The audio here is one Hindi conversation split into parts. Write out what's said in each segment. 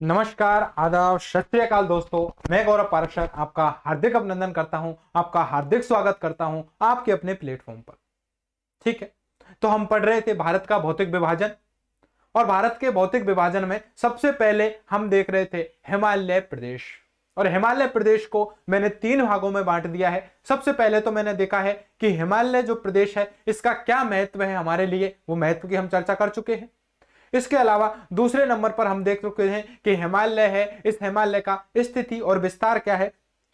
नमस्कार, आदाब, सत श्री अकाल दोस्तों। मैं गौरव पारक्षर आपका हार्दिक अभिनंदन करता हूं, आपका हार्दिक स्वागत करता हूं आपके अपने प्लेटफॉर्म पर। ठीक है, तो हम पढ़ रहे थे भारत का भौतिक विभाजन, और भारत के भौतिक विभाजन में सबसे पहले हम देख रहे थे हिमालय प्रदेश। और हिमालय प्रदेश को मैंने तीन भागों में बांट दिया है। सबसे पहले तो मैंने देखा है कि हिमालय जो प्रदेश है इसका क्या महत्व है हमारे लिए, वो महत्व की हम चर्चा कर चुके हैं। इसके अलावा दूसरे नंबर पर हम देख चुके हैं कि हिमालय है, इस हिमालय का स्थिति और विस्तार क्या है,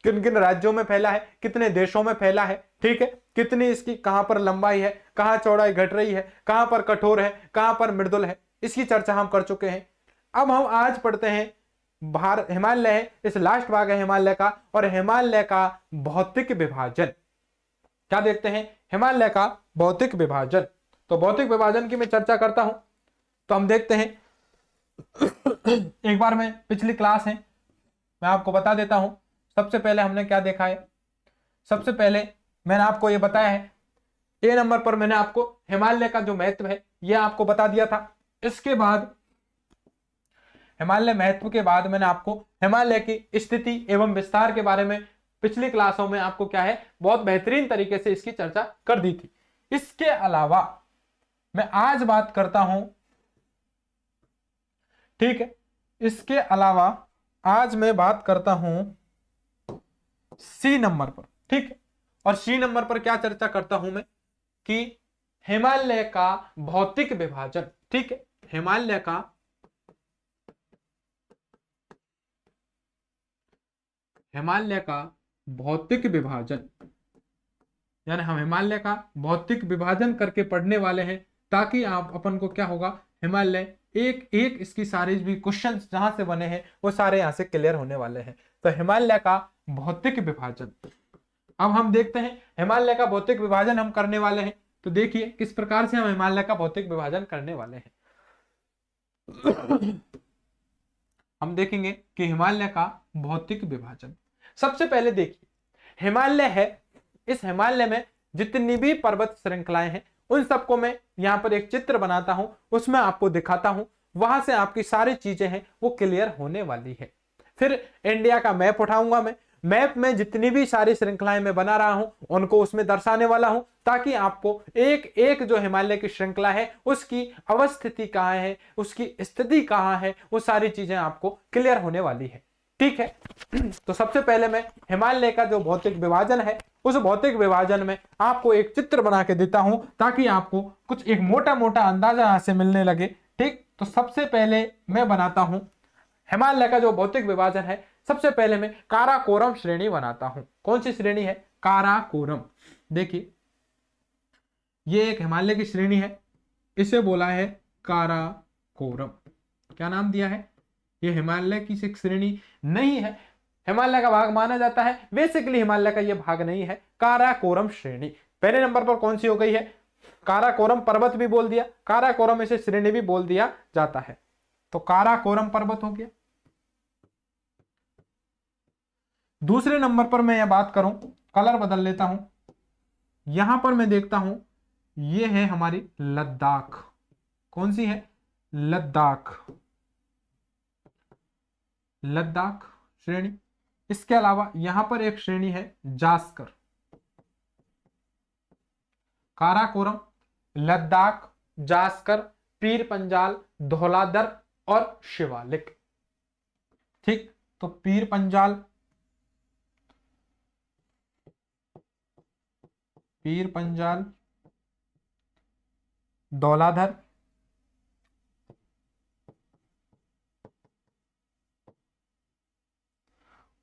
किन किन राज्यों में फैला है, कितने देशों में फैला है, ठीक है, कितनी इसकी कहां पर लंबाई है, कहां चौड़ाई घट रही है, कहां पर कठोर है, कहां पर मृदुल है, इसकी चर्चा हम कर चुके हैं। अब हम आज पढ़ते हैं भारत हिमालय है, इस लास्ट भाग है हिमालय का, और हिमालय का भौतिक विभाजन। क्या देखते हैं? हिमालय का भौतिक विभाजन। तो भौतिक विभाजन की मैं चर्चा करता हूं। तो हम देखते हैं एक बार मैं पिछली क्लास है मैं आपको बता देता हूं। सबसे पहले हमने क्या देखा है? सबसे पहले मैंने आपको यह बताया है, ए नंबर पर मैंने आपको हिमालय का जो महत्व है यह आपको बता दिया था। इसके बाद हिमालय महत्व के बाद मैंने आपको हिमालय की स्थिति एवं विस्तार के बारे में पिछली क्लासों में आपको क्या है बहुत बेहतरीन तरीके से इसकी चर्चा कर दी थी। इसके अलावा मैं आज बात करता हूं, ठीक है, इसके अलावा आज मैं बात करता हूं सी नंबर पर। ठीक है, और सी नंबर पर क्या चर्चा करता हूं मैं कि हिमालय का भौतिक विभाजन। ठीक है, हिमालय का भौतिक विभाजन, यानी हम हिमालय का भौतिक विभाजन करके पढ़ने वाले हैं, ताकि आप अपन को क्या होगा, हिमालय एक एक इसकी सारी भी क्वेश्चन जहां से बने हैं वो सारे यहां से क्लियर होने वाले हैं। तो हिमालय का भौतिक विभाजन, अब हम देखते हैं हिमालय का भौतिक विभाजन हम करने वाले हैं। तो देखिए किस प्रकार से हम हिमालय का भौतिक विभाजन करने वाले हैं। हम देखेंगे कि हिमालय का भौतिक विभाजन, सबसे पहले देखिए हिमालय है, इस हिमालय में जितनी भी पर्वत श्रृंखलाएं हैं उन सबको मैं यहां पर एक चित्र बनाता हूं, उसमें आपको दिखाता हूं, वहां से आपकी सारी चीजें हैं वो क्लियर होने वाली है। फिर इंडिया का मैप उठाऊंगा मैं, मैप में जितनी भी सारी श्रृंखलाएं मैं बना रहा हूं उनको उसमें दर्शाने वाला हूं, ताकि आपको एक एक जो हिमालय की श्रृंखला है उसकी अवस्थिति कहां है, उसकी स्थिति कहां है, वो सारी चीजें आपको क्लियर होने वाली है। ठीक है, तो सबसे पहले मैं हिमालय का जो भौतिक विभाजन है उस भौतिक विभाजन में आपको एक चित्र बना के देता हूं, ताकि आपको कुछ एक मोटा मोटा अंदाजा यहां से मिलने लगे। ठीक, तो सबसे पहले मैं बनाता हूं हिमालय का जो भौतिक विभाजन है। सबसे पहले मैं काराकोरम श्रेणी बनाता हूं। कौन सी श्रेणी है? काराकोरम। देखिए ये एक हिमालय की श्रेणी है, इसे बोला है काराकोरम। क्या नाम दिया है? ये हिमालय की एक श्रेणी नहीं है, हिमालय का भाग माना जाता है, बेसिकली हिमालय का ये भाग नहीं है, काराकोरम श्रेणी। पहले नंबर पर कौन सी हो गई है? काराकोरम पर्वत भी बोल दिया, काराकोरम इसे श्रेणी भी बोल दिया जाता है। तो काराकोरम पर्वत हो गया। दूसरे नंबर पर मैं यह बात करूं, कलर बदल लेता हूं, यहां पर मैं देखता हूं ये है हमारी लद्दाख। कौन सी है? लद्दाख, लद्दाख श्रेणी। इसके अलावा यहां पर एक श्रेणी है जास्कर। काराकोरम, लद्दाख, जास्कर, पीर पंजाल, धौलाधर और शिवालिक। ठीक, तो पीर पंजाल, पीर पंजाल, धौलाधर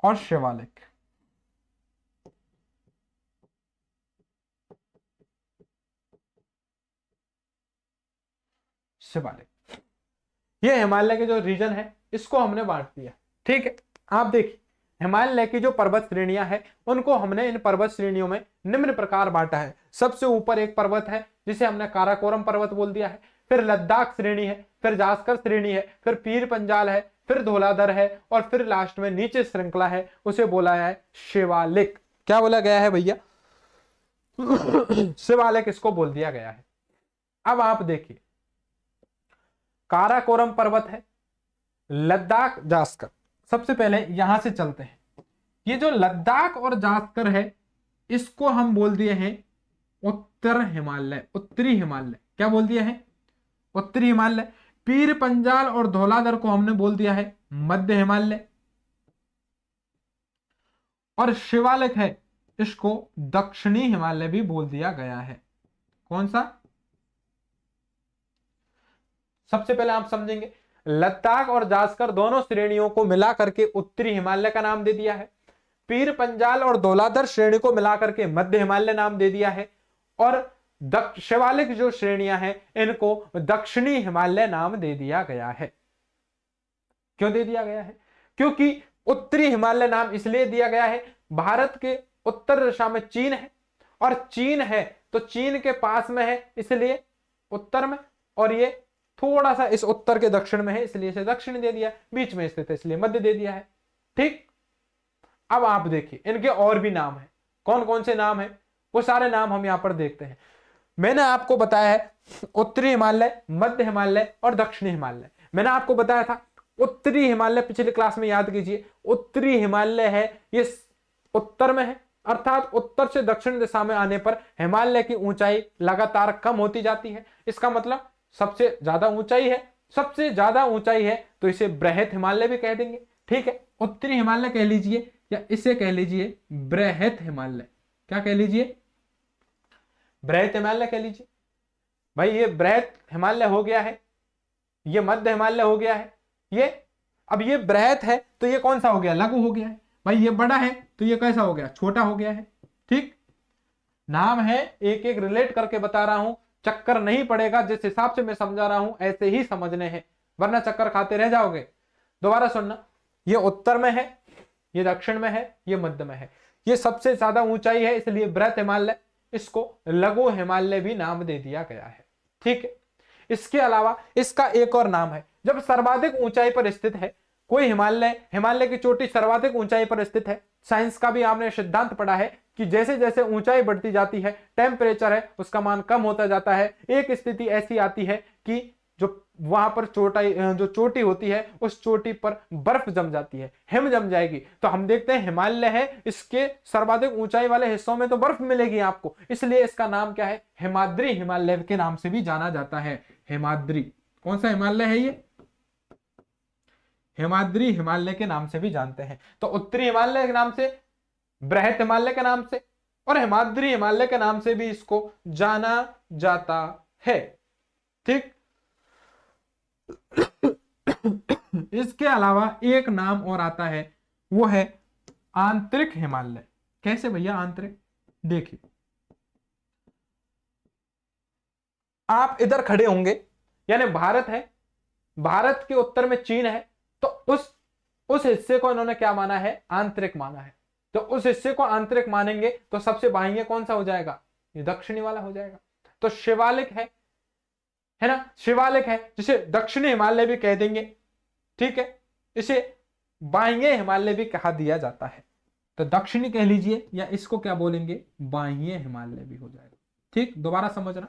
और शिवालिक। शिवालिक, ये हिमालय के जो रीजन है इसको हमने बांट दिया। ठीक है, आप देखिए हिमालय की जो पर्वत श्रेणियां हैं उनको हमने इन पर्वत श्रेणियों में निम्न प्रकार बांटा है। सबसे ऊपर एक पर्वत है जिसे हमने काराकोरम पर्वत बोल दिया है, फिर लद्दाख श्रेणी है, फिर जास्कर श्रेणी है, फिर पीर पंजाल है, फिर धौलाधर है, और फिर लास्ट में नीचे श्रृंखला है उसे बोला है शिवालिक। क्या बोला गया है भैया? शिवालिक इसको बोल दिया गया है। अब आप देखिए काराकोरम पर्वत है, लद्दाख जास्कर। सबसे पहले यहां से चलते हैं। ये जो लद्दाख और जास्कर है, इसको हम बोल दिए हैं उत्तर हिमालय, उत्तरी हिमालय। क्या बोल दिया है? उत्तरी हिमालय। पीर पंजाल और धौलाधर को हमने बोल दिया है मध्य हिमालय। और शिवालिक है, इसको दक्षिणी हिमालय भी बोल दिया गया है। कौन सा? सबसे पहले आप समझेंगे, लद्दाख और जास्कर दोनों श्रेणियों को मिलाकर के उत्तरी हिमालय का नाम दे दिया है। पीर पंजाल और धौलाधर श्रेणी को मिलाकर के मध्य हिमालय नाम दे दिया है। और शिवालिक जो श्रेणियां हैं, इनको दक्षिणी हिमालय नाम दे दिया गया है। क्यों दे दिया गया है? क्योंकि उत्तरी हिमालय नाम इसलिए दिया गया है, भारत के उत्तर दिशा में चीन है, और चीन है तो चीन के पास में है इसलिए उत्तर में, और ये थोड़ा सा इस उत्तर के दक्षिण में है इसलिए इसे दक्षिण दे दिया, बीच में स्थित है इसलिए मध्य दे दिया है। ठीक, अब आप देखिए इनके और भी नाम है। कौन कौन से नाम है वो सारे नाम हम यहां पर देखते हैं। मैंने आपको बताया है उत्तरी हिमालय, मध्य हिमालय और दक्षिणी हिमालय। मैंने आपको बताया था उत्तरी हिमालय, पिछली क्लास में याद कीजिए, उत्तरी हिमालय है ये उत्तर में है, अर्थात उत्तर से दक्षिण दिशा में आने पर हिमालय की ऊंचाई लगातार कम होती जाती है। इसका मतलब सबसे ज्यादा ऊंचाई है, सबसे ज्यादा ऊंचाई है तो इसे बृहत हिमालय भी कह देंगे। ठीक है, उत्तरी हिमालय कह लीजिए या इसे कह लीजिए बृहत हिमालय। क्या कह लीजिए? बृहत हिमालय कह लीजिए। भाई ये बृहत हिमालय हो गया है, ये मध्य हिमालय हो गया है, ये अब ये बृहत है तो ये कौन सा हो गया? लघु हो गया है। भाई ये बड़ा है तो ये कैसा हो गया? छोटा हो गया है। ठीक, नाम है एक एक रिलेट करके बता रहा हूं, चक्कर नहीं पड़ेगा, जिस हिसाब से मैं समझा रहा हूं ऐसे ही समझने हैं, वरना चक्कर खाते रह जाओगे। दोबारा सुनना, ये उत्तर में है, ये दक्षिण में है, ये मध्य में है, ये सबसे ज्यादा ऊंचाई है इसलिए बृहत हिमालय, इसको लघु हिमालय भी नाम दे दिया गया है। ठीक है, इसके अलावा इसका एक और नाम है, जब सर्वाधिक ऊंचाई पर स्थित है कोई हिमालय, हिमालय की चोटी सर्वाधिक ऊंचाई पर स्थित है। साइंस का भी आपने सिद्धांत पढ़ा है कि जैसे जैसे ऊंचाई बढ़ती जाती है, टेम्परेचर है उसका मान कम होता जाता है। एक स्थिति ऐसी आती है कि जो वहां पर जो चोटी होती है उस चोटी पर बर्फ जम जाती है, हिम जम जाएगी। तो हम देखते हैं हिमालय है, इसके सर्वाधिक ऊंचाई वाले हिस्सों में तो बर्फ मिलेगी आपको, इसलिए इसका नाम क्या है? हिमाद्री हिमालय के नाम से भी जाना जाता है। हिमाद्री, कौन सा हिमालय है ये? हिमाद्री हिमालय के नाम से भी जानते हैं। तो उत्तरी हिमालय के नाम से, बृहत हिमालय के नाम से और हिमाद्री हिमालय के नाम से भी इसको जाना जाता है। ठीक, इसके अलावा एक नाम और आता है, वो है आंतरिक हिमालय। कैसे भैया आंतरिक? देखिए आप इधर खड़े होंगे, यानी भारत है, भारत के उत्तर में चीन है, तो उस हिस्से को इन्होंने क्या माना है? आंतरिक माना है। तो उस हिस्से को आंतरिक मानेंगे तो सबसे बाह्य कौन सा हो जाएगा? ये दक्षिणी वाला हो जाएगा। तो शिवालिक है ना, शिवालिक है, जिसे दक्षिणी हिमालय भी कह देंगे। ठीक है, इसे बाह्य हिमालय भी कहा दिया जाता है। तो दक्षिणी कह लीजिए या इसको क्या बोलेंगे? बाह्य हिमालय भी हो जाएगा। ठीक, दोबारा समझना,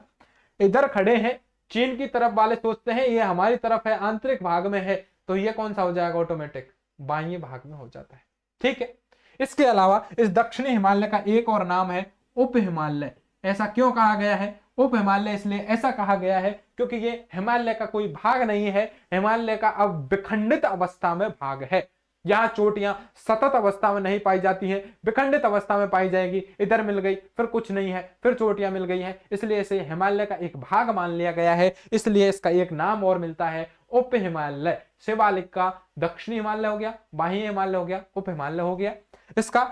इधर खड़े हैं, चीन की तरफ वाले सोचते हैं ये हमारी तरफ है, आंतरिक भाग में है, तो ये कौन सा हो जाएगा? ऑटोमेटिक बाह्य भाग में हो जाता है। ठीक है, इसके अलावा इस दक्षिणी हिमालय का एक और नाम है उप हिमालय। ऐसा क्यों कहा गया है उप हिमालय? इसलिए ऐसा कहा गया है क्योंकि ये हिमालय का कोई भाग नहीं है, हिमालय का अब विखंडित अवस्था में भाग है। यहां चोटियां सतत अवस्था में नहीं पाई जाती हैं, विखंडित अवस्था में पाई जाएगी। इधर मिल गई फिर कुछ नहीं है, फिर चोटियां मिल गई हैं, इसलिए इसे हिमालय का एक भाग मान लिया गया है। इसलिए इसका एक नाम और मिलता है उप हिमालय। शिवालिक का दक्षिणी हिमालय हो गया, बाह्य हिमालय हो गया, उप हिमालय हो गया। इसका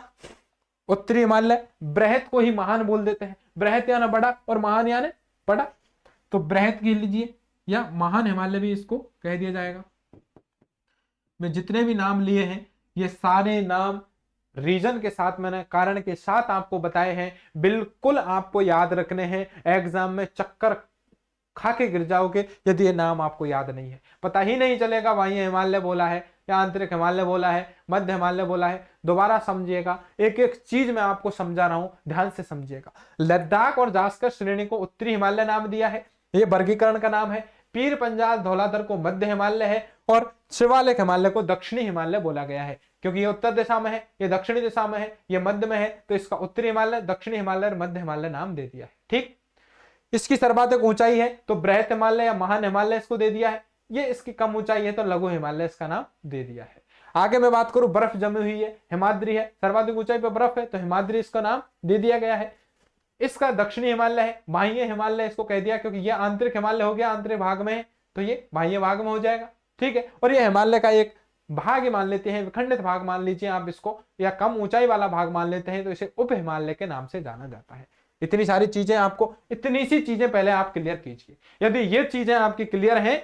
उत्तरी हिमालय, बृहत को ही महान बोल देते हैं, बृहत यानी बड़ा और महान यानी बड़ा, तो बृहत कह लीजिए या महान हिमालय भी इसको कह दिया जाएगा। मैं जितने भी नाम लिए हैं ये सारे नाम रीजन के साथ, मैंने कारण के साथ आपको बताए हैं, बिल्कुल आपको याद रखने हैं। एग्जाम में चक्कर खा के गिर जाओगे यदि ये नाम आपको याद नहीं है, पता ही नहीं चलेगा बाह्य हिमालय बोला है या आंतरिक हिमालय बोला है, मध्य हिमालय बोला है। दोबारा समझिएगा, एक एक चीज मैं आपको समझा रहा हूं, ध्यान से समझिएगा। लद्दाख और जास्कर श्रेणी को उत्तरी हिमालय नाम दिया है, ये वर्गीकरण का नाम है। पीर पंजाल धौलाधर को मध्य हिमालय है और शिवालिक हिमालय को दक्षिणी हिमालय बोला गया है, क्योंकि ये उत्तर दिशा में है, ये दक्षिणी दिशा में है, ये मध्य में है, तो इसका उत्तरी हिमालय, दक्षिणी हिमालय और मध्य हिमालय नाम दे दिया है। ठीक, इसकी सर्वाधिक ऊंचाई है तो बृहत हिमालय या महान हिमालय इसको दे दिया है, ये इसकी कम ऊंचाई है तो लघु हिमालय इसका नाम दे दिया है। आगे मैं बात करूं, बर्फ जमी हुई है, हिमाद्री है, सर्वाधिक ऊंचाई पर बर्फ है तो हिमाद्री इसका नाम दे दिया गया है। इसका दक्षिणी हिमालय है, बाह्य हिमालय इसको कह दिया, क्योंकि यह आंतरिक हिमालय हो गया, आंतरिक भाग में है तो ये बाह्य भाग में हो जाएगा। ठीक है, और ये हिमालय का एक भाग मान लेते हैं, विखंडित भाग मान लीजिए आप इसको, या कम ऊंचाई वाला भाग मान लेते हैं, तो इसे उप हिमालय के नाम से जाना जाता है। इतनी सारी चीजें आपको, इतनी सी चीजें पहले आप क्लियर कीजिए। यदि ये चीजें आपकी क्लियर हैं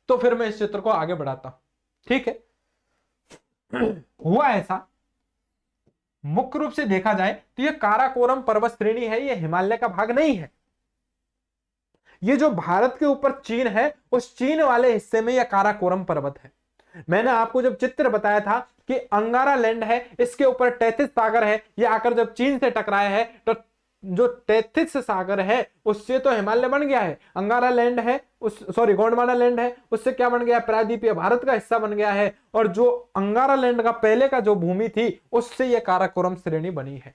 तो फिर मैं इस चित्र को आगे बढ़ाता हूं। ठीक है, हुआ ऐसा, मुख्य रूप से देखा जाए तो ये काराकोरम पर्वत श्रेणी है, ये हिमालय का भाग नहीं है। ये जो भारत के ऊपर चीन है, उस चीन वाले हिस्से में यह काराकोरम पर्वत है। मैंने आपको जब चित्र बताया था कि अंगारा लैंड है, इसके ऊपर तैथिस सागर है, ये आकर जब चीन से टकराया है तो जो तैथिस सागर है उससे तो हिमालय बन गया है, अंगारा लैंड है गोंडवाना लैंड है, उससे क्या बन गया, प्रायद्वीपीय भारत का हिस्सा बन गया है, और जो अंगारा लैंड का पहले का जो भूमि थी उससे यह काराकोरम श्रेणी बनी है।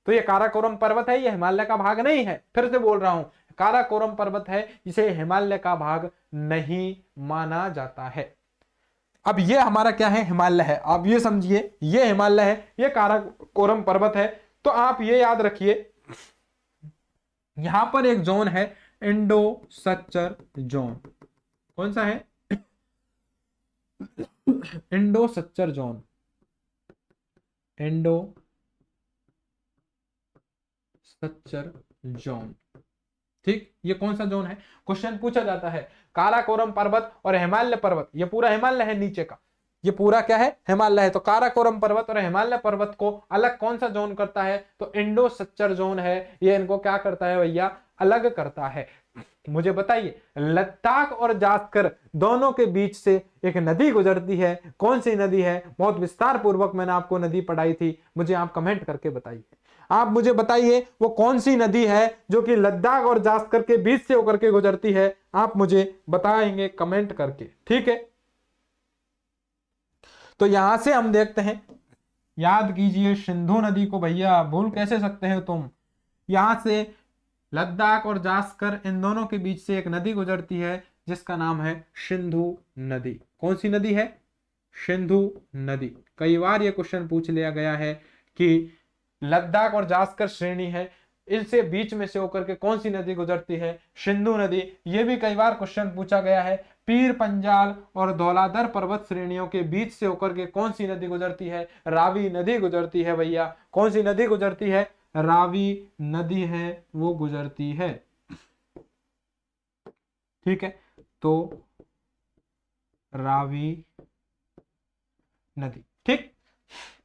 तो ये काराकोरम पर्वत है, ये हिमालय का भाग नहीं है। फिर से बोल रहा हूं, काराकोरम पर्वत है, इसे हिमालय का भाग नहीं माना जाता है। अब ये हमारा क्या है, हिमालय है। आप ये समझिए, ये हिमालय है, ये काराकोरम पर्वत है। तो आप ये याद रखिए, यहां पर एक जोन है इंडो सच्चर जोन। कौन सा है, Indo Sachar zone, Indo Sachar zone. ठीक, ये कौन सा जोन है, क्वेश्चन पूछा जाता है। काराकोरम पर्वत और हिमालय पर्वत, ये पूरा हिमालय है नीचे का, ये पूरा क्या है, हिमालय है। तो काराकोरम पर्वत और हिमालय पर्वत को अलग कौन सा जोन करता है, तो इंडो सच्चर जोन है, ये इनको क्या करता है भैया, अलग करता है। मुझे बताइए, लद्दाख और जास्कर दोनों के बीच से एक नदी गुजरती है, कौन सी नदी है, बहुत विस्तार पूर्वक मैंने आपको नदी पढ़ाई थी, मुझे आप कमेंट करके बताइए। आप मुझे बताइए वो कौन सी नदी है जो कि लद्दाख और जास्कर के बीच से होकर के गुजरती है, आप मुझे बताएंगे कमेंट करके। ठीक है, तो यहां से हम देखते हैं, याद कीजिए सिंधु नदी को, भैया भूल कैसे सकते हो तुम। यहां से लद्दाख और जास्कर इन दोनों के बीच से एक नदी गुजरती है जिसका नाम है सिंधु नदी। कौन सी नदी है, सिंधु नदी। कई बार यह क्वेश्चन पूछ लिया गया है कि लद्दाख और जास्कर श्रेणी है, इनसे बीच में से होकर के कौन सी नदी गुजरती है, सिंधु नदी। यह भी कई बार क्वेश्चन पूछा गया है, पीर पंजाल और धौलाधर पर्वत श्रेणियों के बीच से होकर के कौन सी नदी गुजरती है, रावी नदी गुजरती है भैया। कौन सी नदी गुजरती है, रावी नदी है वो गुजरती है। ठीक है, तो रावी नदी। ठीक,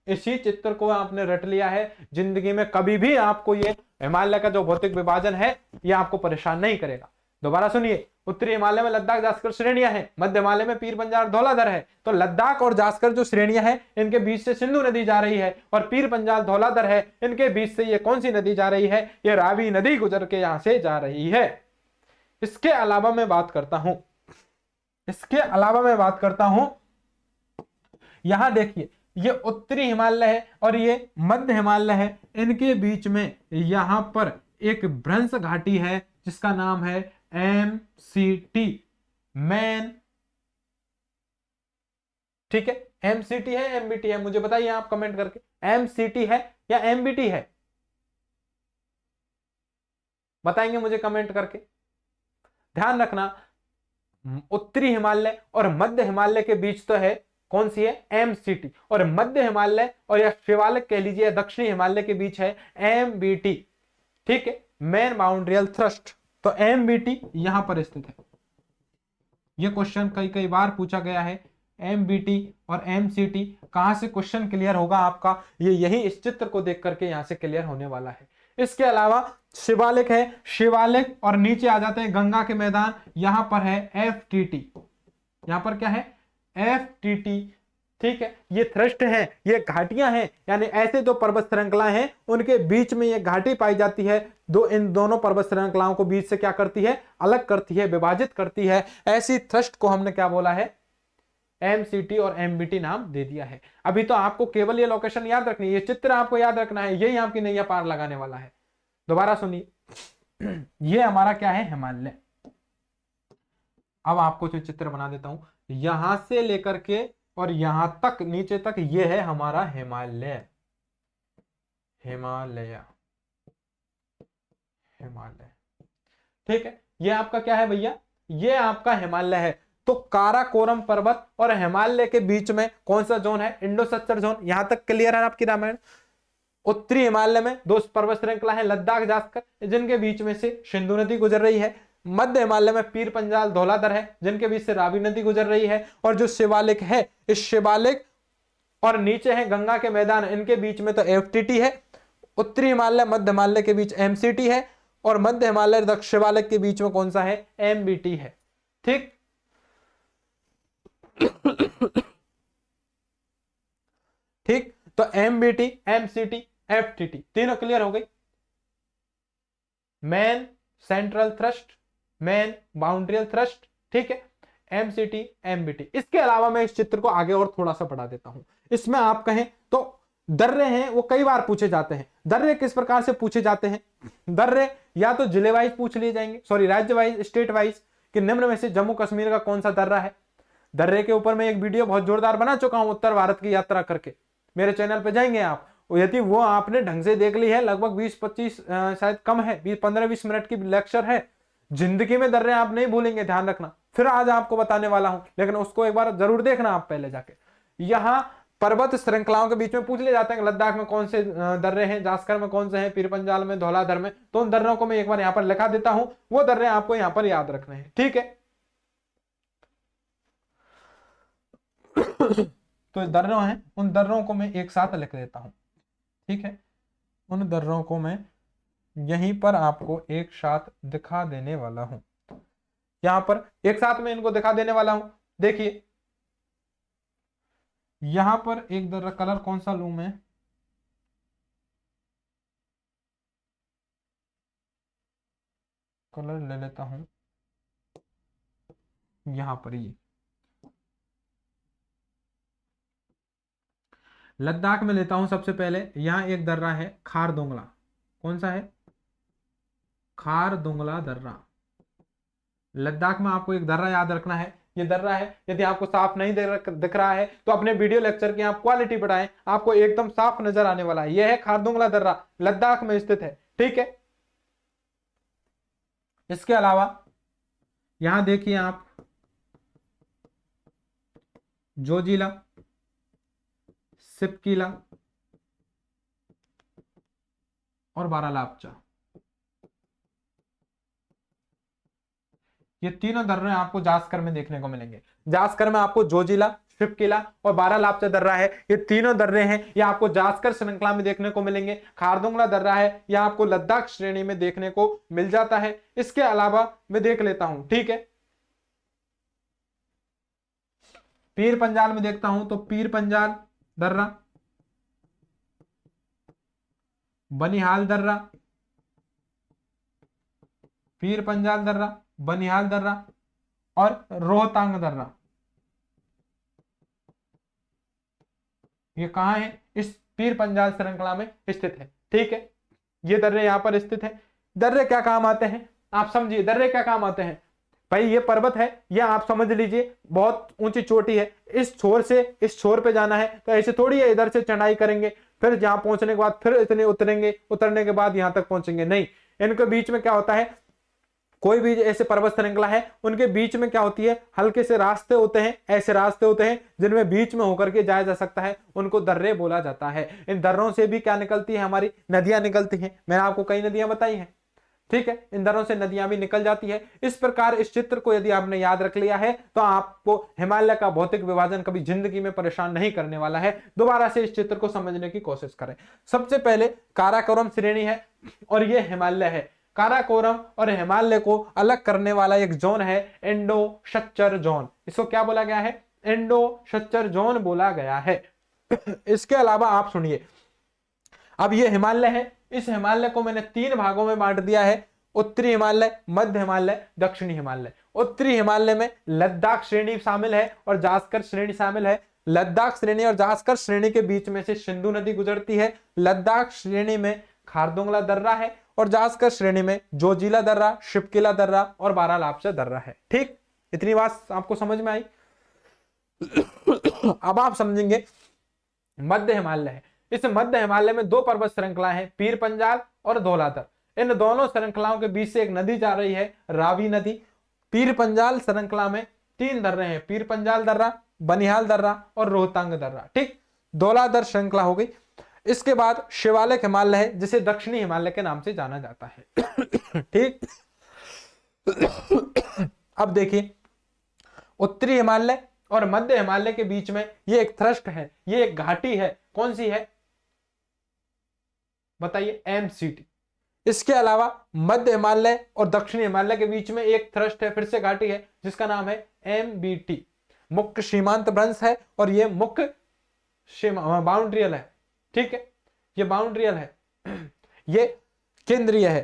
इसी चित्र को आपने रट लिया है, जिंदगी में कभी भी आपको ये हिमालय का जो भौतिक विभाजन है ये आपको परेशान नहीं करेगा। दोबारा सुनिए, उत्तरी हिमालय में लद्दाख जास्कर श्रेणियां हैं, मध्य हिमालय में पीर पंजाल धौलाधर है। तो लद्दाख और जास्कर जो श्रेणियां हैं इनके बीच से सिंधु नदी जा रही है, और पीर पंजाल धौलाधर है, इनके बीच से ये कौन सी नदी जा रही है, ये रावी नदी गुजर के यहां से जा रही है। इसके अलावा मैं बात करता हूं, यहां देखिए, ये उत्तरी हिमालय है और ये मध्य हिमालय है, इनके बीच में यहां पर एक भ्रंश घाटी है जिसका नाम है MCT, मैन। ठीक है, MCT है MBT है, मुझे बताइए आप कमेंट करके, MCT है या MBT है, बताएंगे मुझे कमेंट करके। ध्यान रखना, उत्तरी हिमालय और मध्य हिमालय के बीच तो है, कौन सी है, MCT, और मध्य हिमालय और या शिवालिक कह लीजिए दक्षिणी हिमालय के बीच है MBT। ठीक है, मेन बाउंड्रियल थ्रस्ट। तो MBT यहां पर स्थित है। यह क्वेश्चन कई बार पूछा गया है, MBT और MCT कहां से क्वेश्चन क्लियर होगा आपका, ये यही इस चित्र को देख करके यहां से क्लियर होने वाला है। इसके अलावा शिवालिक है, शिवालिक और नीचे आ जाते हैं गंगा के मैदान, यहां पर है FTT। यहां पर क्या है, FTT, ठीक है, ये थ्रस्ट हैं, ये घाटियां हैं, यानी ऐसे दो पर्वत श्रृंखला हैं, उनके बीच में ये घाटी पाई जाती है। इन दोनों पर्वत श्रृंखलाओं को बीच से क्या करती है, अलग करती है, विभाजित करती है। ऐसी थ्रस्ट को हमने क्या बोला है, एमसीटी और एमबीटी नाम दे दिया है। अभी तो आपको केवल ये लोकेशन याद रखनी है, ये चित्र आपको याद रखना है, यही आपकी नैया पार लगाने वाला है। दोबारा सुनिए, ये हमारा क्या है, हिमालय। अब आपको जो चित्र बना देता हूं, यहां से लेकर के और यहां तक नीचे तक, ये है हमारा हिमालय। हिमालय, हिमालय, ठीक है। ये आपका क्या है भैया, ये आपका हिमालय है। तो काराकोरम पर्वत और हिमालय के बीच में कौन सा जोन है, इंडो सत्तर जोन। यहां तक क्लियर है आपकी रामायण। उत्तरी हिमालय में दो पर्वत श्रृंखला है, लद्दाख जास्कर, जिनके बीच में से सिंधु नदी गुजर रही है। मध्य हिमालय में पीर पंजाल धौलाधर है, जिनके बीच से रावी नदी गुजर रही है। और जो शिवालिक है, इस शिवालिक और नीचे है गंगा के मैदान, इनके बीच में तो एफटीटी है। उत्तरी हिमालय मध्य हिमालय के बीच एमसीटी है, और मध्य हिमालय दक्षिण शिवालिक के बीच में कौन सा है, एमबीटी है। ठीक, ठीक। तो एमबीटी, एमसीटी, एफटीटी तीनों क्लियर हो गई। Main central thrust, main boundary thrust, ठीक है, एमसीटी, एमबीटी। इसके अलावा मैं इस चित्र को आगे और थोड़ा सा बढ़ा देता हूं। इसमें आप कहें तो दर्रे हैं, वो कई बार पूछे जाते हैं। दर्रे किस प्रकार से पूछे जाते हैं, दर्रे या तो जिले वाइज पूछ लिए जाएंगे, सॉरी राज्य वाइज, स्टेट वाइज, कि निम्न में से जम्मू कश्मीर का कौन सा दर्रा है। दर्रे के ऊपर मैं एक वीडियो बहुत जोरदार बना चुका हूं, उत्तर भारत की यात्रा करके, मेरे चैनल पे जाएंगे आप, यदि वो आपने ढंग से देख ली है, लगभग 20-25 शायद कम है, 15-20 मिनट की लेक्चर है। जिंदगी में दर्रे आप नहीं भूलेंगे, ध्यान रखना। फिर आज आपको बताने वाला हूं, लेकिन उसको एक बार जरूर देखना आप पहले जाके। यहां पर्वत श्रृंखलाओं के बीच में पूछ ले जाते हैं, लद्दाख में कौन से दर्रे हैं, जास्कर में कौन से हैं, पीर पंजाल में, धौलाधर में। तो उन दर्रों को मैं एक बार यहां पर लिखा देता हूं, वो दर्रे आपको यहां पर याद रखने हैं, ठीक है। तो दर्रों हैं, उन दर्रों को मैं एक साथ लिख देता हूं, ठीक है। उन दर्रों को मैं यहीं पर आपको एक साथ दिखा देने वाला हूं, यहां पर एक साथ में इनको दिखा देने वाला हूं। देखिए यहां पर एक दर्रा, कलर कौन सा लूं मैं, कलर ले लेता हूं यहां पर। ये लद्दाख में लेता हूं सबसे पहले। यहां एक दर्रा है खारदुंगला, कौन सा है, खारदुंगला दर्रा। लद्दाख में आपको एक दर्रा याद रखना है, ये दर्रा है। यदि आपको साफ नहीं दिख रहा है तो अपने वीडियो लेक्चर की आप क्वालिटी बढ़ाएं, आपको एकदम साफ नजर आने वाला है। यह है खारदुंगला दर्रा, लद्दाख में स्थित है, ठीक है। इसके अलावा यहां देखिए आप, जोजिला, सिपकीला और बारालापचा, ये तीनों दर्रे आपको जास्कर में देखने को मिलेंगे। जास्कर में आपको जोजिला, शिपकिला और बारालापचा दर्रा है, ये तीनों दर्रे हैं, ये आपको जास्कर श्रृंखला में देखने को मिलेंगे। खारदुंगला दर्रा है, यह आपको लद्दाख श्रेणी में देखने को मिल जाता है। इसके अलावा मैं देख लेता हूं, ठीक है। पीर पंजाल में देखता हूं तो पीर पंजाल दर्रा, बनिहाल दर्रा, पीर पंजाल दर्रा, बनिहाल दर्रा और रोहतांग दर्रा। ये कहां है, इस पीर पंजाल श्रृंखला में स्थित है, ठीक है। ये दर्रे यहां पर स्थित है। दर्रे क्या काम आते हैं, आप समझिए, दर्रे क्या काम आते हैं। भाई ये पर्वत है, ये आप समझ लीजिए बहुत ऊंची चोटी है, इस छोर से इस छोर पे जाना है तो ऐसे थोड़ी है इधर से चढ़ाई करेंगे, फिर जहां पहुंचने के बाद फिर इतने उतरेंगे, उतरने के बाद यहां तक पहुंचेंगे, नहीं। इनके बीच में क्या होता है, कोई भी ऐसे पर्वत श्रृंखला है, उनके बीच में क्या होती है, हल्के से रास्ते होते हैं, ऐसे रास्ते होते हैं जिनमें बीच में होकर के जाया जा सकता है, उनको दर्रे बोला जाता है। इन दर्रों से भी क्या निकलती है, हमारी नदियां निकलती हैं। मैंने आपको कई नदियां बताई हैं, ठीक है। इन दर्रों से नदियां भी निकल जाती है। इस प्रकार इस चित्र को यदि आपने याद रख लिया है तो आपको हिमालय का भौतिक विभाजन कभी जिंदगी में परेशान नहीं करने वाला है। दोबारा से इस चित्र को समझने की कोशिश करें। सबसे पहले काराकोरम श्रेणी है और यह हिमालय है। काराकोरम और हिमालय को अलग करने वाला एक जोन है इंडो सच्चर जोन। इसको क्या बोला गया है, इंडो शच्चर जोन बोला गया है। इसके अलावा आप सुनिए, अब ये हिमालय है, इस हिमालय को मैंने 3 भागों में बांट दिया है, उत्तरी हिमालय, मध्य हिमालय, दक्षिणी हिमालय। उत्तरी हिमालय में लद्दाख श्रेणी शामिल है और जास्कर श्रेणी शामिल है। लद्दाख श्रेणी और जास्कर श्रेणी के बीच में से सिंधु नदी गुजरती है। लद्दाख श्रेणी में खारदुंगला दर्रा है और जास्कर श्रेणी में जोजिला दर्रा, शिपकिला दर्रा और बारालापचा दर्रा है। ठीक, इतनी बात आपको समझ में आई। अब आप समझेंगे मध्य हिमालय है। इस मध्य हिमालय में 2 पर्वत श्रृंखला है, पीर पंजाल और धौलाधर। इन दोनों श्रृंखलाओं के बीच से एक नदी जा रही है, रावी नदी। पीर पंजाल श्रृंखला में 3 दर्रे हैं, पीर पंजाल दर्रा, बनिहाल दर्रा और रोहतांग दर्रा। ठीक, धौलाधर श्रृंखला हो गई। इसके बाद शिवालिक हिमालय है, जिसे दक्षिणी हिमालय के नाम से जाना जाता है। ठीक, अब देखिए, उत्तरी हिमालय और मध्य हिमालय के बीच में ये एक थ्रस्ट है, ये एक घाटी है। कौन सी है बताइए? एमसीटी। इसके अलावा मध्य हिमालय और दक्षिणी हिमालय के बीच में एक थ्रस्ट है, फिर से घाटी है, जिसका नाम है एमबीटी। मुख्य सीमांत भ्रंश है और ये मुख्य बाउंड्रियल है। ठीक है, ये बाउंड्रियल है, ये केंद्रीय है।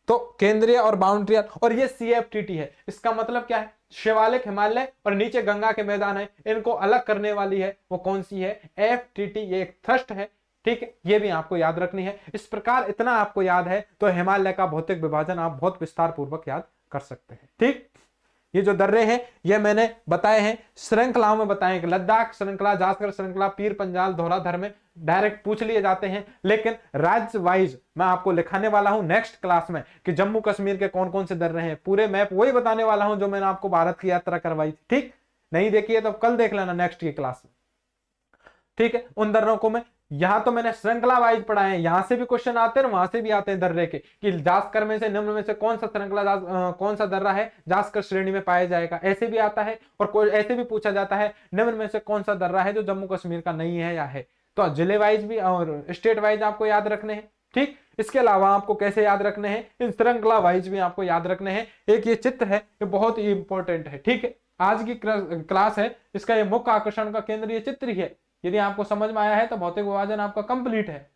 तो केंद्रीय और बाउंड्रियल, और ये सीएफटीटी है। इसका मतलब क्या है? शिवालिक हिमालय और नीचे गंगा के मैदान है, इनको अलग करने वाली है, वो कौन सी है? एफटीटी। ये एक थ्रस्ट है। ठीक है, ये भी आपको याद रखनी है। इस प्रकार इतना आपको याद है तो हिमालय का भौतिक विभाजन आप बहुत विस्तार पूर्वक याद कर सकते हैं। ठीक, ये जो दर्रे हैं ये मैंने बताए हैं, श्रृंखलाओं में बताए हैं। लद्दाख श्रृंखला, जास्कर श्रृंखला, पीर पंजाल, धौलाधर में डायरेक्ट पूछ लिए जाते हैं, लेकिन राज्य वाइज मैं आपको लिखाने वाला हूं नेक्स्ट क्लास में कि जम्मू कश्मीर के कौन कौन से दर्रे हैं। पूरे मैप वही बताने वाला हूं जो मैंने आपको भारत की यात्रा करवाई थी। ठीक, नहीं देखिए तो कल देख लेना नेक्स्ट की क्लास में। ठीक है, उन दर्रों को मैं यहां तो मैंने श्रृंखला वाइज पढ़ा है, यहां से भी क्वेश्चन आते हैं, वहां से भी आते हैं दर्रे के, कि जास्कर में से निम्न में से कौन सा श्रृंखला कौन सा दर्रा है जास्कर श्रेणी में पाया जाएगा, ऐसे भी आता है। और कोई ऐसे भी पूछा जाता है निम्न में से कौन सा दर्रा है जो जम्मू कश्मीर का नहीं है या है। तो जिले वाइज भी और स्टेट वाइज आपको याद रखने हैं। ठीक, इसके अलावा आपको कैसे याद रखने हैं? इन श्रृंखला वाइज भी आपको याद रखने हैं। एक ये चित्र है, ये बहुत ही इंपॉर्टेंट है। ठीक है, आज की क्लास है, इसका ये मुख्य आकर्षण का केंद्र ये चित्र ही है। यदि आपको समझ में आया है तो भौतिक विभाजन आपका कंप्लीट है।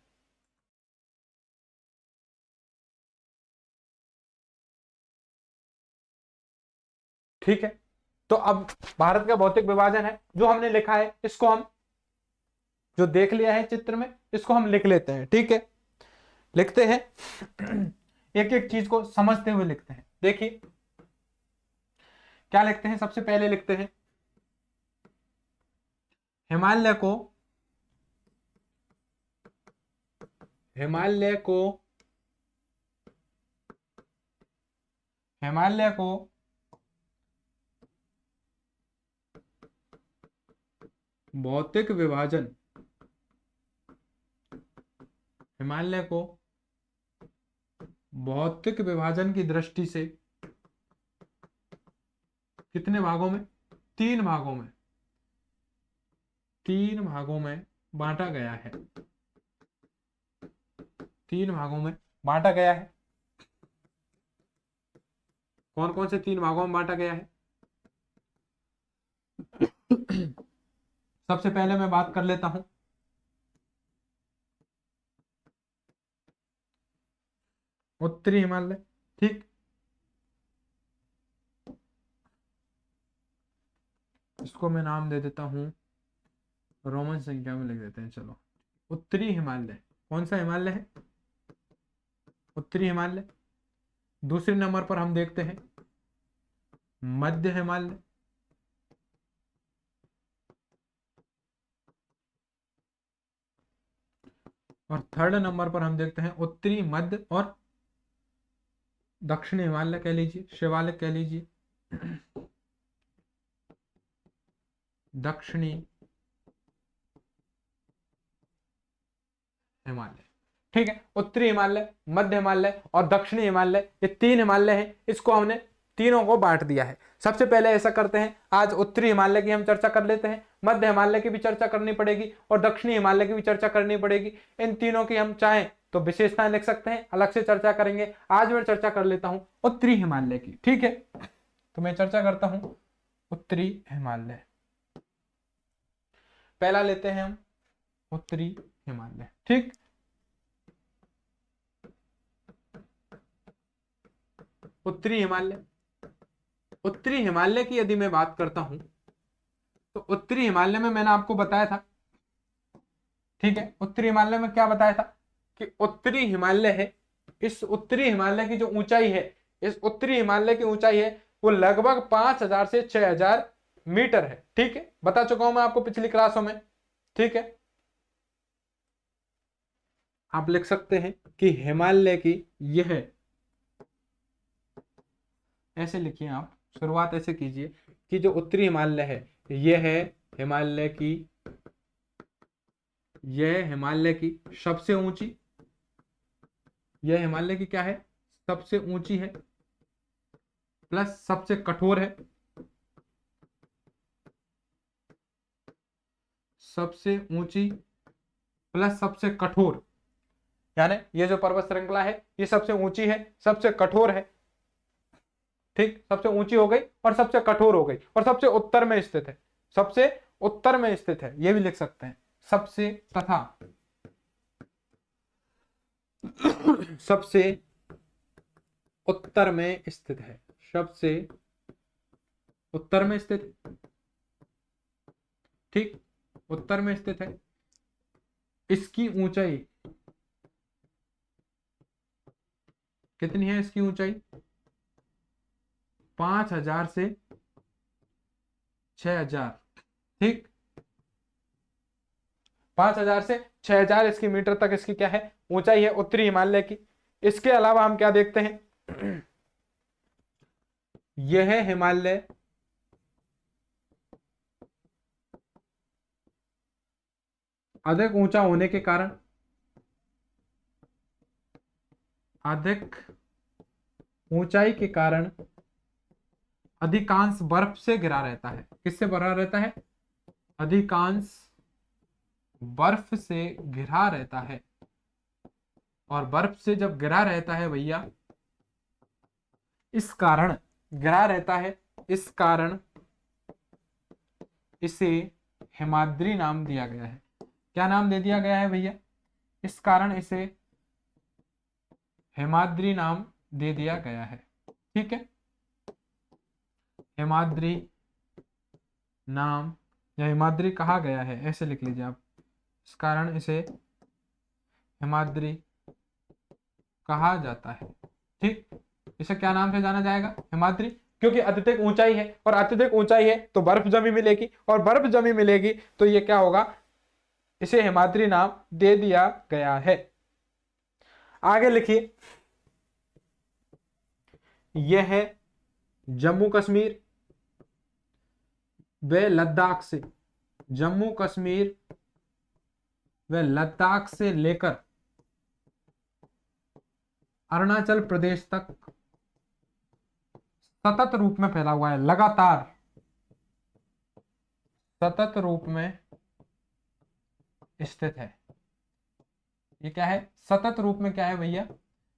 ठीक है, तो अब भारत का भौतिक विभाजन है जो हमने लिखा है, इसको हम जो देख लिया है चित्र में, इसको हम लिख लेते हैं। ठीक है, लिखते हैं, एक एक चीज को समझते हुए लिखते हैं। देखिए क्या लिखते हैं, सबसे पहले लिखते हैं हिमालय को हिमालय को हिमालय को भौतिक विभाजन, हिमालय को भौतिक विभाजन की दृष्टि से कितने भागों में? 3 भागों में, 3 भागों में बांटा गया है। 3 भागों में बांटा गया है। कौन कौन से 3 भागों में बांटा गया है? सबसे पहले मैं बात कर लेता हूं उत्तरी हिमालय। ठीक, इसको मैं नाम दे देता हूं, रोमन संख्या में लिख देते हैं। चलो, उत्तरी हिमालय। कौन सा हिमालय है? उत्तरी हिमालय। दूसरे नंबर पर हम देखते हैं मध्य हिमालय। और थर्ड नंबर पर हम देखते हैं उत्तरी, मध्य और दक्षिणी हिमालय कह लीजिए, शिवालिक कह लीजिए, दक्षिणी हिमालय। ठीक है, उत्तरी हिमालय, मध्य हिमालय और दक्षिणी हिमालय, ये 3 हिमालय हैं। इसको हमने तीनों को बांट दिया है। सबसे पहले ऐसा करते हैं, आज उत्तरी हिमालय की हम चर्चा कर लेते हैं, मध्य हिमालय की भी चर्चा करनी पड़ेगी और दक्षिणी हिमालय की भी चर्चा करनी पड़ेगी। इन तीनों की हम चाहें तो विशेषताएं लिख सकते हैं, अलग से चर्चा करेंगे। आज मैं चर्चा कर लेता हूं उत्तरी हिमालय की। ठीक है, तो मैं चर्चा करता हूं उत्तरी हिमालय। पहला लेते हैं हम उत्तरी हिमालय। ठीक, उत्तरी हिमालय। उत्तरी हिमालय की यदि मैं बात करता हूं तो उत्तरी हिमालय में मैंने आपको बताया था, ठीक है, उत्तरी हिमालय में क्या बताया था कि उत्तरी हिमालय है, इस उत्तरी हिमालय की जो ऊंचाई है, इस उत्तरी हिमालय की ऊंचाई है वो लगभग 5000 से 6000 मीटर है। ठीक है, बता चुका हूं मैं आपको पिछली क्लासों में। ठीक है, आप लिख सकते हैं कि हिमालय की यह, ऐसे लिखिए आप, शुरुआत ऐसे कीजिए कि जो उत्तरी हिमालय है यह है हिमालय की, यह हिमालय की सबसे ऊंची, यह हिमालय की क्या है, सबसे ऊंची है, प्लस सबसे कठोर है, सबसे ऊंची प्लस सबसे कठोर, यानी ये जो पर्वत श्रृंखला है ये सबसे ऊंची है, सबसे कठोर है। ठीक, सबसे ऊंची हो गई और सबसे कठोर हो गई और सबसे उत्तर में स्थित है, सबसे उत्तर में स्थित है, ये भी लिख सकते हैं, सबसे तथा सबसे उत्तर में स्थित है, सबसे उत्तर में स्थित, ठीक, उत्तर में स्थित है। इसकी ऊंचाई कितनी है, इसकी ऊंचाई 5000 से 6000। ठीक, 5000 से 6000 इसकी मीटर तक इसकी क्या है, ऊंचाई है उत्तरी हिमालय की। इसके अलावा हम क्या देखते हैं, यह है हिमालय अधिक ऊंचा होने के कारण, अधिक ऊंचाई के कारण अधिकांश बर्फ से घिरा रहता है। किससे भरा रहता है, अधिकांश बर्फ से घिरा रहता है। और बर्फ से जब घिरा रहता है भैया, इस कारण घिरा रहता है, इस कारण इसे हिमाद्री नाम दिया गया है। क्या नाम दे दिया गया है भैया, इस कारण इसे हिमाद्री नाम दे दिया गया है। ठीक है, हिमाद्री नाम या हिमाद्री कहा गया है, ऐसे लिख लीजिए आप, इस कारण इसे हिमाद्री कहा जाता है। ठीक, इसे क्या नाम से जाना जाएगा, हिमाद्री, क्योंकि अत्यधिक ऊंचाई है और अत्यधिक ऊंचाई है तो बर्फ जमी मिलेगी और बर्फ जमी मिलेगी तो ये क्या होगा, इसे हिमाद्री नाम दे दिया गया है। आगे लिखिए, यह है जम्मू कश्मीर व लद्दाख से, जम्मू कश्मीर व लद्दाख से लेकर अरुणाचल प्रदेश तक सतत रूप में फैला हुआ है, लगातार सतत रूप में स्थित है। ये क्या है, सतत रूप में क्या है भैया,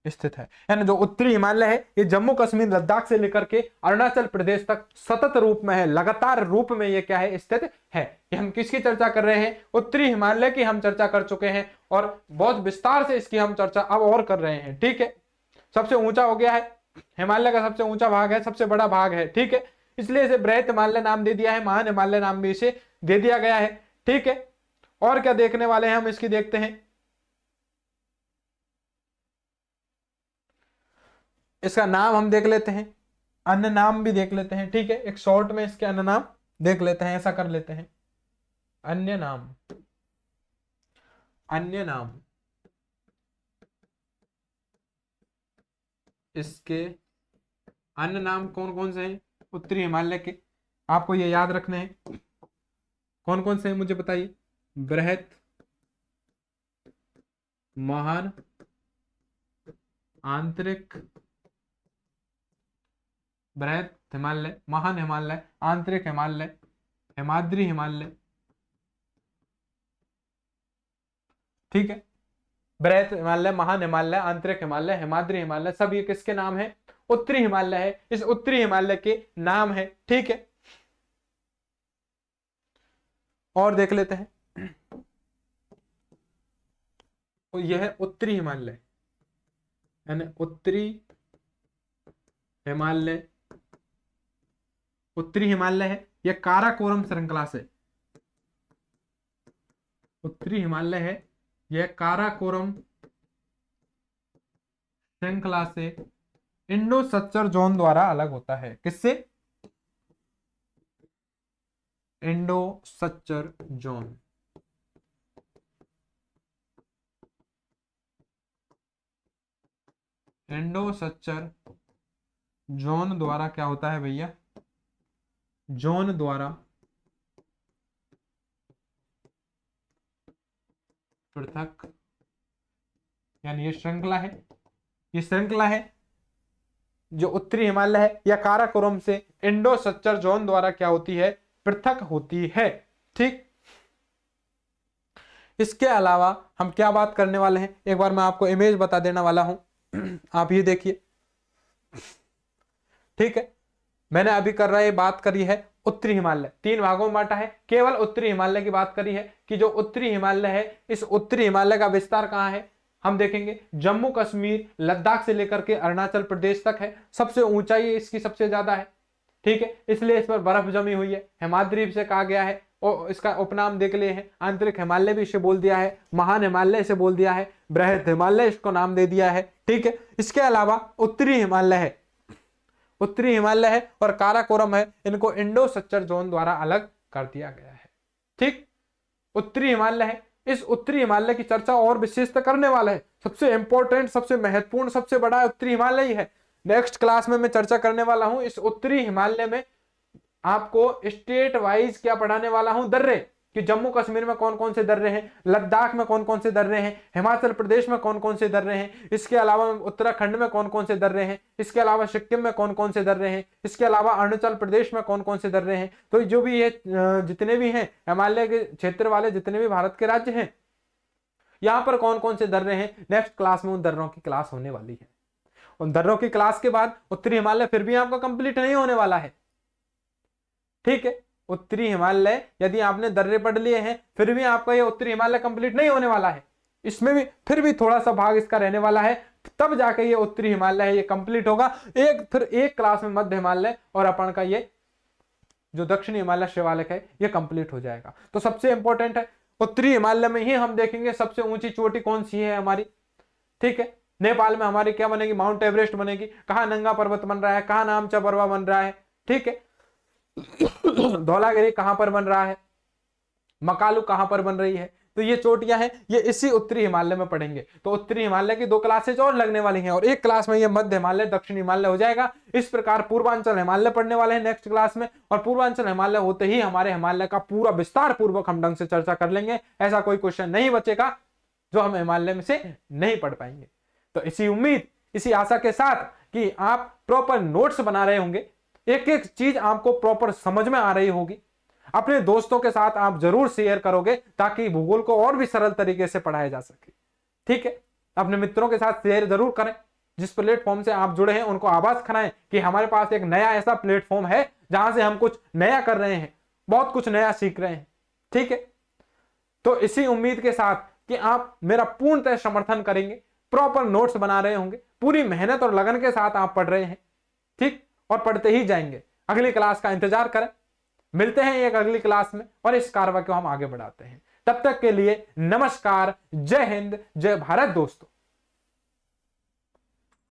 स्थित है। यानी जो उत्तरी हिमालय है ये जम्मू कश्मीर लद्दाख से लेकर के अरुणाचल प्रदेश तक सतत रूप में है, लगातार रूप में ये क्या है, स्थित है। ये हम किसकी चर्चा कर रहे हैं, उत्तरी हिमालय की हम चर्चा कर चुके हैं और बहुत विस्तार से इसकी हम चर्चा अब और कर रहे हैं। ठीक है, सबसे ऊंचा हो गया है, हिमालय का सबसे ऊंचा भाग है, सबसे बड़ा भाग है। ठीक है, इसलिए इसे बृहत हिमालय नाम दे दिया है, महान हिमालय नाम भी इसे दे दिया गया है। ठीक है, और क्या देखने वाले हैं हम, इसकी देखते हैं, इसका नाम हम देख लेते हैं, अन्य नाम भी देख लेते हैं। ठीक है, एक शॉर्ट में इसके अन्य नाम देख लेते हैं, ऐसा कर लेते हैं, अन्य नाम, अन्य नाम, इसके अन्य नाम कौन कौन से हैं उत्तरी हिमालय के, आपको ये याद रखने हैं। कौन कौन से हैं मुझे बताइए, बृहत, महान, आंतरिक, बृहत हिमालय, महान हिमालय, आंतरिक हिमालय, हिमाद्री हिमालय। ठीक है, बृहत हिमालय, महान हिमालय, आंतरिक हिमालय, हिमाद्री हिमालय, सब ये किसके नाम है, उत्तरी हिमालय है, इस उत्तरी हिमालय के नाम है। ठीक है, और देख लेते हैं। तो यह है उत्तरी हिमालय, यानी उत्तरी हिमालय, उत्तरी हिमालय है, यह काराकोरम श्रृंखला से, उत्तरी हिमालय है, यह काराकोरम श्रृंखला से इंडो सच्चर जोन द्वारा अलग होता है। किससे? Indo Sachar zone, Indo Sachar zone द्वारा क्या होता है भैया? जोन द्वारा पृथक, यानी ये श्रृंखला है, ये श्रृंखला है जो उत्तरी हिमालय है या काराकोरम से इंडो सच्चर जोन द्वारा क्या होती है? पृथक होती है। ठीक, इसके अलावा हम क्या बात करने वाले हैं, एक बार मैं आपको इमेज बता देने वाला हूं। आप ये देखिए, ठीक है, मैंने अभी कर रहा है बात करी है उत्तरी हिमालय, 3 भागों में बांटा है, केवल उत्तरी हिमालय की बात करी है कि जो उत्तरी हिमालय है, इस उत्तरी हिमालय का विस्तार कहां है? हम देखेंगे जम्मू कश्मीर, लद्दाख से लेकर के अरुणाचल प्रदेश तक है, सबसे ऊंचाई इसकी सबसे ज्यादा है। ठीक है, इसलिए इस पर बर्फ जमी हुई है, हिमाद्री इसे कहा गया है, और इसका उपनाम देख लिए हैं, आंतरिक हिमालय भी इसे बोल दिया है, महान हिमालय इसे बोल दिया है, बृहद हिमालय इसको नाम दे दिया है। ठीक है, इसके अलावा उत्तरी हिमालय है, उत्तरी हिमालय है और काराकोरम है, इनको इंडो सच्चर जोन द्वारा अलग कर दिया गया है। ठीक, उत्तरी हिमालय है, इस उत्तरी हिमालय की चर्चा और विशेषता करने वाला है, सबसे इंपॉर्टेंट, सबसे महत्वपूर्ण, सबसे बड़ा उत्तरी हिमालय ही है। नेक्स्ट क्लास में मैं चर्चा करने वाला हूं इस उत्तरी हिमालय में, आपको स्टेट वाइज क्या पढ़ाने वाला हूं, दर्रे, कि जम्मू कश्मीर में कौन कौन से दर्रे हैं, लद्दाख में कौन कौन से दर्रे हैं, हिमाचल प्रदेश में कौन कौन से दर्रे हैं, इसके अलावा उत्तराखंड में कौन कौन से दर्रे हैं, इसके अलावा सिक्किम में कौन कौन से दर्रे हैं, इसके अलावा अरुणाचल प्रदेश में कौन कौन से दर्रे हैं। तो जो भी ये जितने भी हैं हिमालय के क्षेत्र वाले जितने भी भारत के राज्य हैं, यहाँ पर कौन कौन से दर्रे हैं, नेक्स्ट क्लास में उन दर्रों की क्लास होने वाली है। उन दर्रों की क्लास के बाद उत्तरी हिमालय फिर भी आपका कंप्लीट नहीं होने वाला है। ठीक है, उत्तरी हिमालय यदि आपने दर्रे पढ़ लिए हैं, फिर भी आपका ये उत्तरी हिमालय कंप्लीट नहीं होने वाला है, इसमें भी फिर भी थोड़ा सा भाग इसका रहने वाला है, तब जाके ये उत्तरी हिमालय है ये कंप्लीट होगा। फिर एक क्लास में मध्य हिमालय और अपन का ये जो दक्षिणी हिमालय शिवालिक है ये कंप्लीट हो जाएगा। तो सबसे इंपॉर्टेंट है उत्तरी हिमालय में ही हम देखेंगे सबसे ऊंची चोटी कौन सी है हमारी। ठीक है, नेपाल में हमारी क्या बनेगी? माउंट एवरेस्ट बनेगी। कहां नंगा पर्वत बन रहा है, कहां नामचा पर्वत बन रहा है। ठीक है, धौलागिरी कहां पर बन रहा है, मकालू कहां पर बन रही है। तो ये चोटियां हैं, ये इसी उत्तरी हिमालय में पढ़ेंगे। तो उत्तरी हिमालय की 2 क्लासेज और लगने वाली हैं और एक क्लास में ये मध्य हिमालय दक्षिण हिमालय हो जाएगा। इस प्रकार पूर्वांचल हिमालय पढ़ने वाले हैं नेक्स्ट क्लास में, और पूर्वांचल हिमालय होते ही हमारे हिमालय का पूरा विस्तार पूर्वक हम ढंग से चर्चा कर लेंगे। ऐसा कोई क्वेश्चन नहीं बचेगा जो हम हिमालय में से नहीं पढ़ पाएंगे। तो इसी उम्मीद, इसी आशा के साथ कि आप प्रॉपर नोट्स बना रहे होंगे, एक एक चीज आपको प्रॉपर समझ में आ रही होगी, अपने दोस्तों के साथ आप जरूर शेयर करोगे ताकि भूगोल को और भी सरल तरीके से पढ़ाया जा सके। ठीक है, अपने मित्रों के साथ शेयर जरूर करें, जिस प्लेटफॉर्म से आप जुड़े हैं उनको आवाज खनाएं कि हमारे पास एक नया ऐसा प्लेटफॉर्म है जहां से हम कुछ नया कर रहे हैं, बहुत कुछ नया सीख रहे हैं। ठीक है, तो इसी उम्मीद के साथ कि आप मेरा पूर्णतः समर्थन करेंगे, प्रॉपर नोट्स बना रहे होंगे, पूरी मेहनत और लगन के साथ आप पढ़ रहे हैं। ठीक, और पढ़ते ही जाएंगे। अगली क्लास का इंतजार करें, मिलते हैं एक अगली क्लास में और इस कार्रवाई को हम आगे बढ़ाते हैं। तब तक के लिए नमस्कार, जय हिंद, जय भारत दोस्तों।